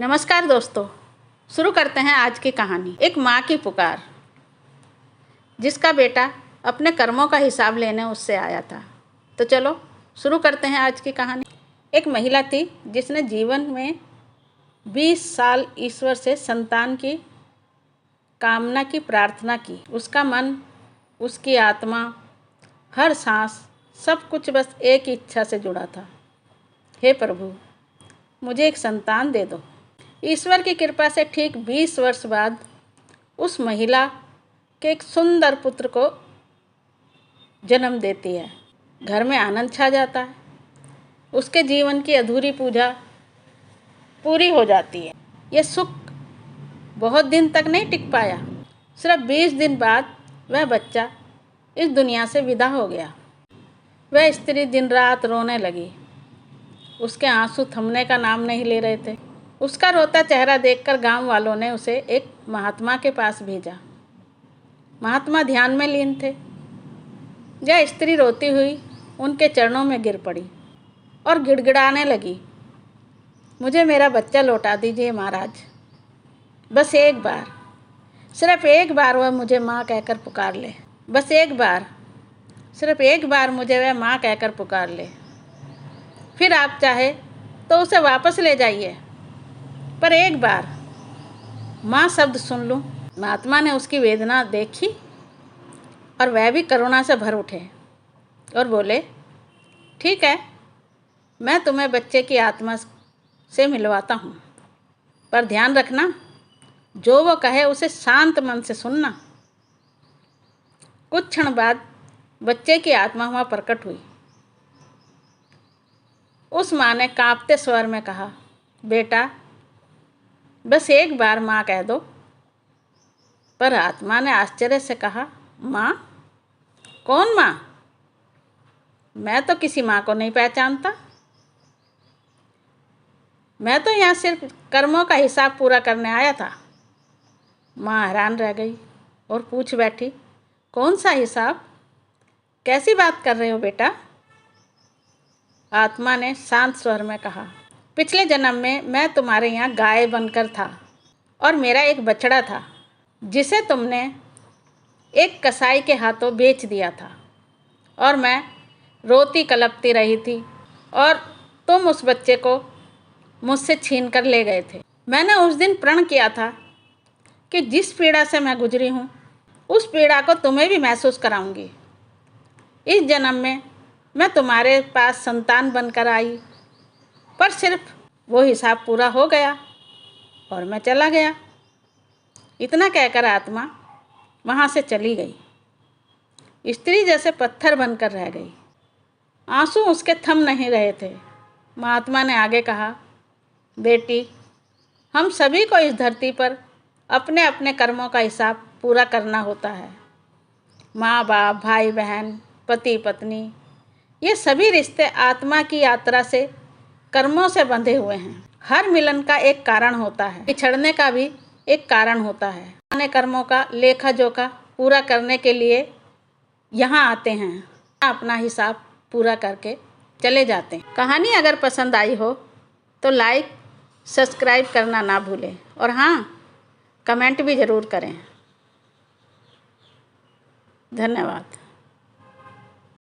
नमस्कार दोस्तों, शुरू करते हैं आज की कहानी। एक माँ की पुकार, जिसका बेटा अपने कर्मों का हिसाब लेने उससे आया था। तो चलो शुरू करते हैं आज की कहानी। एक महिला थी जिसने जीवन में 20 साल ईश्वर से संतान की कामना की प्रार्थना की। उसका मन, उसकी आत्मा, हर सांस, सब कुछ बस एक ही इच्छा से जुड़ा था। हे प्रभु, मुझे एक संतान दे दो। ईश्वर की कृपा से ठीक 20 वर्ष बाद उस महिला के एक सुंदर पुत्र को जन्म देती है। घर में आनंद छा जाता है। उसके जीवन की अधूरी पूजा पूरी हो जाती है। ये सुख बहुत दिन तक नहीं टिक पाया। सिर्फ 20 दिन बाद वह बच्चा इस दुनिया से विदा हो गया। वह स्त्री दिन रात रोने लगी। उसके आंसू थमने का नाम नहीं ले रहे थे। उसका रोता चेहरा देखकर गांव वालों ने उसे एक महात्मा के पास भेजा। महात्मा ध्यान में लीन थे। यह स्त्री रोती हुई उनके चरणों में गिर पड़ी और गिड़गिड़ाने लगी, मुझे मेरा बच्चा लौटा दीजिए महाराज। बस एक बार, सिर्फ एक बार वह मुझे माँ कहकर पुकार ले। बस एक बार, सिर्फ एक बार मुझे वह माँ कहकर पुकार ले। फिर आप चाहे तो उसे वापस ले जाइए, पर एक बार माँ शब्द सुन लूँ। महात्मा ने उसकी वेदना देखी और वह भी करुणा से भर उठे और बोले, ठीक है, मैं तुम्हें बच्चे की आत्मा से मिलवाता हूँ, पर ध्यान रखना, जो वो कहे उसे शांत मन से सुनना। कुछ क्षण बाद बच्चे की आत्मा वहाँ प्रकट हुई। उस माँ ने कांपते स्वर में कहा, बेटा, बस एक बार माँ कह दो। पर आत्मा ने आश्चर्य से कहा, माँ? कौन माँ? मैं तो किसी माँ को नहीं पहचानता। मैं तो यहाँ सिर्फ कर्मों का हिसाब पूरा करने आया था। माँ हैरान रह गई और पूछ बैठी, कौन सा हिसाब? कैसी बात कर रहे हो बेटा? आत्मा ने शांत स्वर में कहा, पिछले जन्म में मैं तुम्हारे यहाँ गाय बनकर था और मेरा एक बछड़ा था जिसे तुमने एक कसाई के हाथों बेच दिया था, और मैं रोती कलपती रही थी और तुम उस बच्चे को मुझसे छीन कर ले गए थे। मैंने उस दिन प्रण किया था कि जिस पीड़ा से मैं गुजरी हूँ उस पीड़ा को तुम्हें भी महसूस कराऊंगी। इस जन्म में मैं तुम्हारे पास संतान बनकर आई, पर सिर्फ वो हिसाब पूरा हो गया और मैं चला गया। इतना कहकर आत्मा वहाँ से चली गई। स्त्री जैसे पत्थर बनकर रह गई। आंसू उसके थम नहीं रहे थे। महात्मा ने आगे कहा, बेटी, हम सभी को इस धरती पर अपने अपने कर्मों का हिसाब पूरा करना होता है। माँ बाप, भाई बहन, पति पत्नी, ये सभी रिश्ते आत्मा की यात्रा से कर्मों से बंधे हुए हैं। हर मिलन का एक कारण होता है, बिछड़ने का भी एक कारण होता है। अपने कर्मों का लेखा जोखा पूरा करने के लिए यहाँ आते हैं, अपना हिसाब पूरा करके चले जाते हैं। कहानी अगर पसंद आई हो तो लाइक, सब्सक्राइब करना ना भूलें, और हाँ, कमेंट भी ज़रूर करें। धन्यवाद।